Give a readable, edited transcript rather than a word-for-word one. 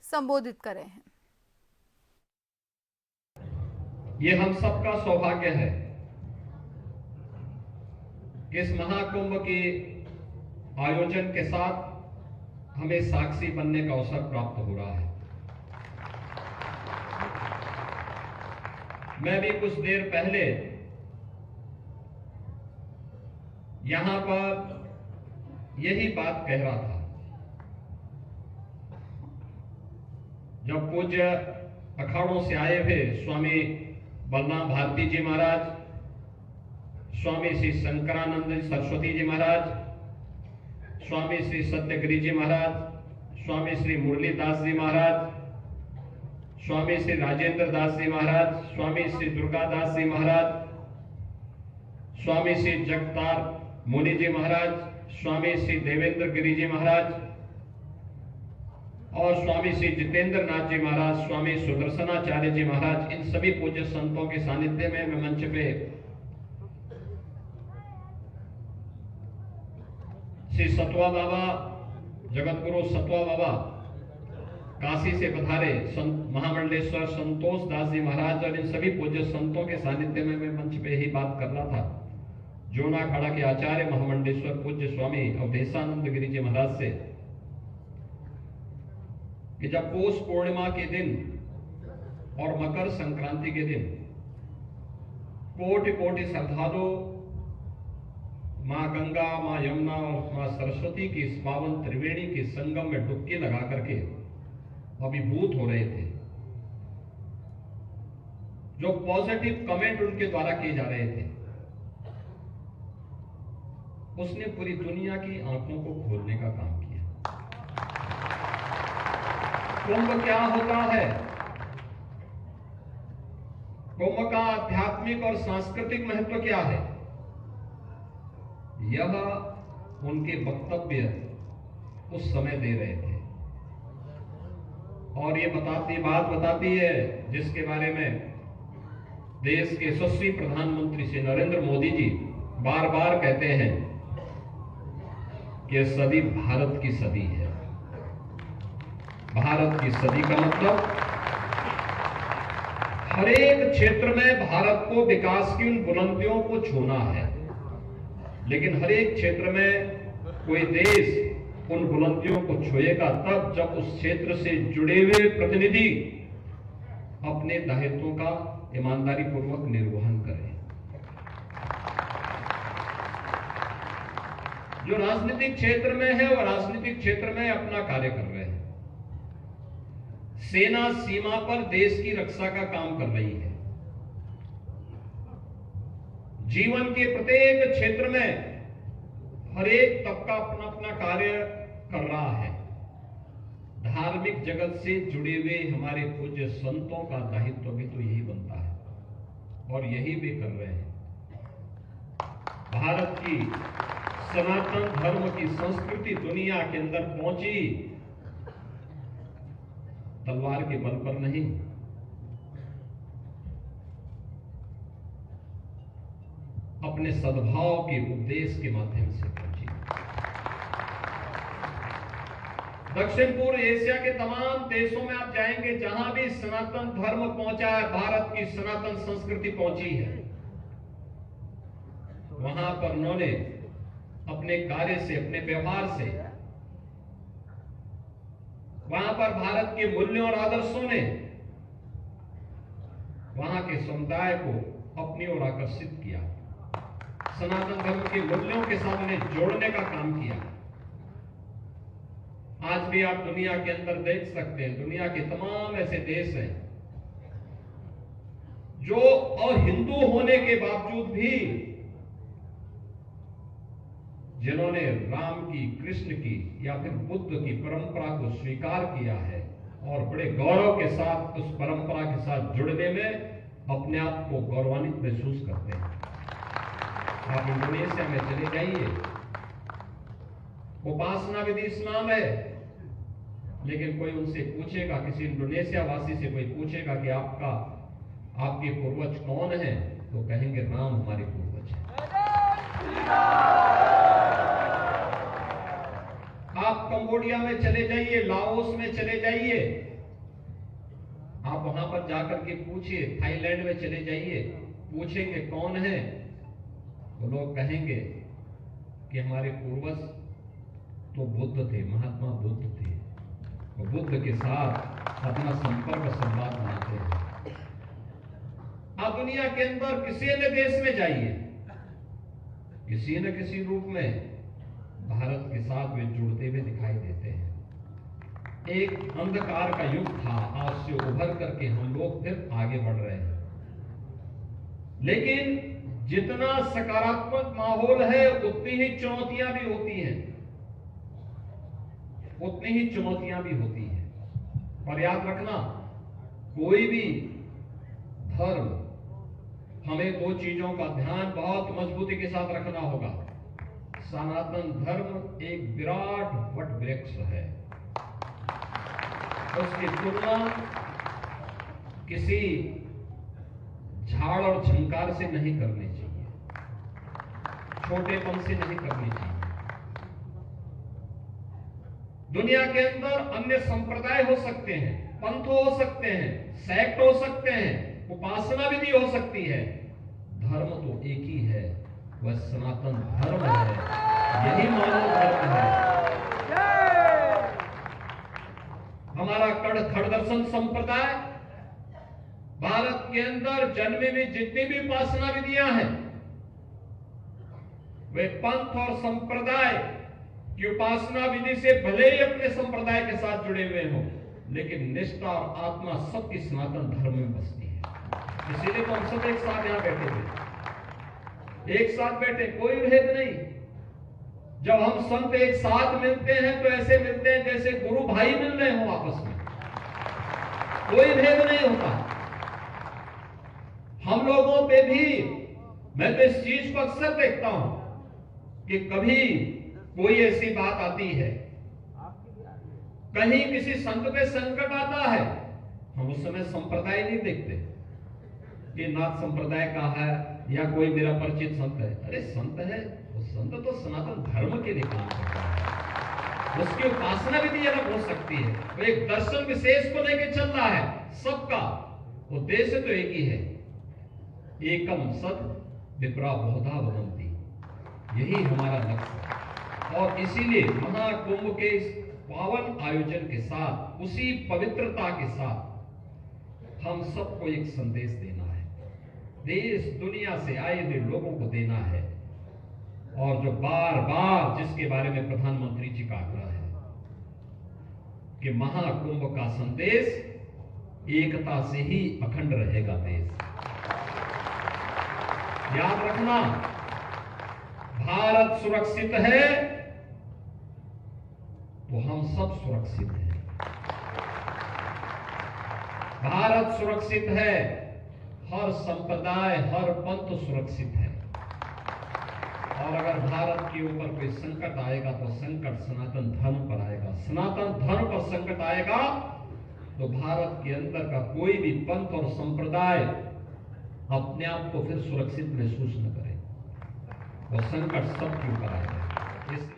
संबोधित कर रहे हैं। ये हम सबका सौभाग्य है कि इस महाकुंभ के आयोजन के साथ हमें साक्षी बनने का अवसर प्राप्त हो रहा है। मैं भी कुछ देर पहले यहां पर यही बात कह रहा था। जब पूज्य अखाड़ों से आए हुए स्वामी बलराम भारती जी महाराज, स्वामी श्री शंकरानंद सरस्वती जी महाराज, स्वामी श्री सत्यगिरी जी महाराज, स्वामी श्री मुरलीदास जी महाराज, स्वामी श्री राजेंद्र दास जी महाराज, स्वामी श्री दुर्गादास जी महाराज, स्वामी श्री जगतार मुनि जी महाराज, स्वामी श्री देवेंद्र गिरी जी महाराज और स्वामी श्री जितेंद्र नाथ जी महाराज, स्वामी सुदर्शनाचार्य जी महाराज, इन सभी पूज्य संतों के सानिध्य में मैं मंच पे श्री सतवा बाबा, जगतगुरु सतवा बाबा, काशी से पधारे संत महामंडलेश्वर संतोष दास जी महाराज और इन सभी पूज्य संतों के सानिध्य में मैं मंच पे ही बात कर रहा था। जोना अखाड़ा के आचार्य महामंडलेश्वर पूज्य स्वामी अवधेशानंद गिरी जी महाराज से कि जब पौष पूर्णिमा के दिन और मकर संक्रांति के दिन कोटि कोटि श्रद्धालु मां गंगा, मां यमुना और मां सरस्वती की इस पावन त्रिवेणी के संगम में डुबकी लगा करके अभिभूत हो रहे थे। जो पॉजिटिव कमेंट उनके द्वारा किए जा रहे थे, उसने पूरी दुनिया की आंखों को खोलने का काम किया। कुंभ क्या होता है? कुंभ का आध्यात्मिक और सांस्कृतिक महत्व क्या है? यह उनके वक्तव्य उस समय दे रहे थे और ये बात बताती है जिसके बारे में देश के यशस्वी प्रधानमंत्री श्री नरेंद्र मोदी जी बार बार कहते हैं कि सदी भारत की सदी है। भारत की सदी का मतलब हर एक क्षेत्र में भारत को विकास की उन बुलंदियों को छूना है, लेकिन हर एक क्षेत्र में कोई देश उन बुलंदियों को छुएगा तब जब उस क्षेत्र से जुड़े हुए प्रतिनिधि अपने दायित्वों का ईमानदारी पूर्वक निर्वहन करें। जो राजनीतिक क्षेत्र में है वो राजनीतिक क्षेत्र में अपना कार्य कर रहे हैं। सेना सीमा पर देश की रक्षा का काम कर रही है। जीवन के प्रत्येक क्षेत्र में हर एक तबका अपना अपना कार्य कर रहा है। धार्मिक जगत से जुड़े हुए हमारे पूज्य संतों का दायित्व भी तो यही बनता है और यही भी कर रहे हैं। भारत की सनातन धर्म की संस्कृति दुनिया के अंदर पहुंची तलवार के बल पर नहीं, अपने सद्भाव के उपदेश के माध्यम से पहुंची। दक्षिण पूर्व एशिया के तमाम देशों में आप जाएंगे, जहां भी सनातन धर्म पहुंचा है, भारत की सनातन संस्कृति पहुंची है, वहां पर उन्होंने अपने कार्य से, अपने व्यवहार से, वहां पर भारत के मूल्यों और आदर्शों ने वहां के समुदाय को अपनी ओर आकर्षित किया। सनातन धर्म के मूल्यों के साथ उन्हें जोड़ने का काम किया। आज भी आप दुनिया के अंदर देख सकते हैं, दुनिया के तमाम ऐसे देश हैं जो अहिंदू होने के बावजूद भी जिन्होंने राम की, कृष्ण की या फिर बुद्ध की परंपरा को स्वीकार किया है और बड़े गौरव के साथ उस परंपरा के साथ जुड़ने में अपने आप को गौरवान्वित महसूस करते हैं। आप इंडोनेशिया में चले जाइए, उपासना विधि इस्लाम है, लेकिन कोई उनसे पूछेगा, किसी इंडोनेशिया वासी से कोई पूछेगा कि आपके पूर्वज कौन हैं, तो कहेंगे राम हमारे पूर्वज हैं। आप कंबोडिया में चले जाइए, लाओस में चले जाइए, आप वहां पर जाकर के पूछिए, थाईलैंड में चले जाइए, पूछेंगे कौन है, वो लोग कहेंगे कि हमारे पूर्वज तो बुद्ध थे, महात्मा बुद्ध थे, वो बुद्ध के साथ अपना संपर्क संवाद बनाते हैं। आप दुनिया के अंदर किसी न देश में जाइए, किसी न किसी रूप में भारत के साथ वे जुड़ते हुए दिखाई देते हैं। एक अंधकार का युग था, आज से उभर करके हम लोग फिर आगे बढ़ रहे हैं। लेकिन जितना सकारात्मक माहौल है उतनी ही चुनौतियां भी होती हैं, उतनी ही चुनौतियां भी होती हैं। पर याद रखना, कोई भी धर्म, हमें दो चीजों का ध्यान बहुत मजबूती के साथ रखना होगा। सनातन धर्म एक विराट वट वृक्ष है, उसकी तुलना किसी झाड़ और झंकार से नहीं करनी चाहिए, छोटेपन से नहीं करनी चाहिए। दुनिया के अंदर अन्य संप्रदाय हो सकते हैं, पंथ हो सकते हैं, सेक्ट हो सकते हैं, उपासना विधि हो सकती है, धर्म तो एक ही है, वह सनातन धर्म है, यही मानव धर्म है। हमारा खड़ दर्शन संप्रदाय भारत के अंदर जन्मे में जितनी भी उपासना विधियां हैं, वे पंथ और संप्रदाय की उपासना विधि से भले ही अपने संप्रदाय के साथ जुड़े हुए हों, लेकिन निष्ठा और आत्मा सबकी सनातन धर्म में बसती है। इसीलिए तो हम सब एक साथ यहां बैठे थे, एक साथ बैठे, कोई भेद नहीं। जब हम संत एक साथ मिलते हैं तो ऐसे मिलते हैं जैसे गुरु भाई मिल रहे हो आपस में, कोई भेद नहीं होता। हम लोगों पे भी मैं तो इस चीज को अक्सर देखता हूं कि कभी कोई ऐसी बात आती है, कहीं किसी संत पे संकट आता है, हम उस समय संप्रदाय नहीं देखते कि नाथ संप्रदाय का है या कोई मेरा परिचित संत है। अरे संत है, वो संत तो सनातन धर्म के लिए काम करता है, उसकी उपासना विधि अलग हो सकती है, वो एक दर्शन विशेष को लेकर चल रहा है, सबका उद्देश्य तो एक ही है, एकम सत विप्रा बहुधा वदन्ति, यही हमारा लक्ष्य है। और इसीलिए महाकुंभ के इस पावन आयोजन के साथ, उसी पवित्रता के साथ हम सबको एक संदेश देना है, देश दुनिया से आए हुए लोगों को देना है। और जो बार बार जिसके बारे में प्रधानमंत्री जी का आग्रह है कि महाकुंभ का संदेश एकता से ही अखंड रहेगा देश। याद रखना, भारत सुरक्षित है तो हम सब सुरक्षित हैं। भारत सुरक्षित है, हर संप्रदाय, हर पंथ सुरक्षित है। और अगर भारत के ऊपर कोई संकट आएगा तो संकट सनातन धर्म पर आएगा, सनातन धर्म पर संकट आएगा तो भारत के अंदर का कोई भी पंथ और संप्रदाय अपने आप को फिर सुरक्षित महसूस न करे, वो संकट सबके ऊपर आएगा।